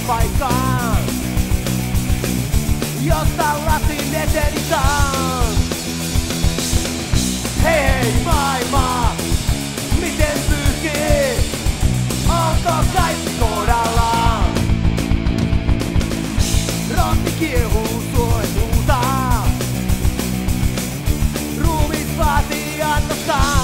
paikkaan, josta lasin eteni taas. Hei hei maailma, miten pyyhkii? Onko kaikki kohdallaan? Rotti kiehuu, suolet huutaa. Ruumis vaatii annostaan.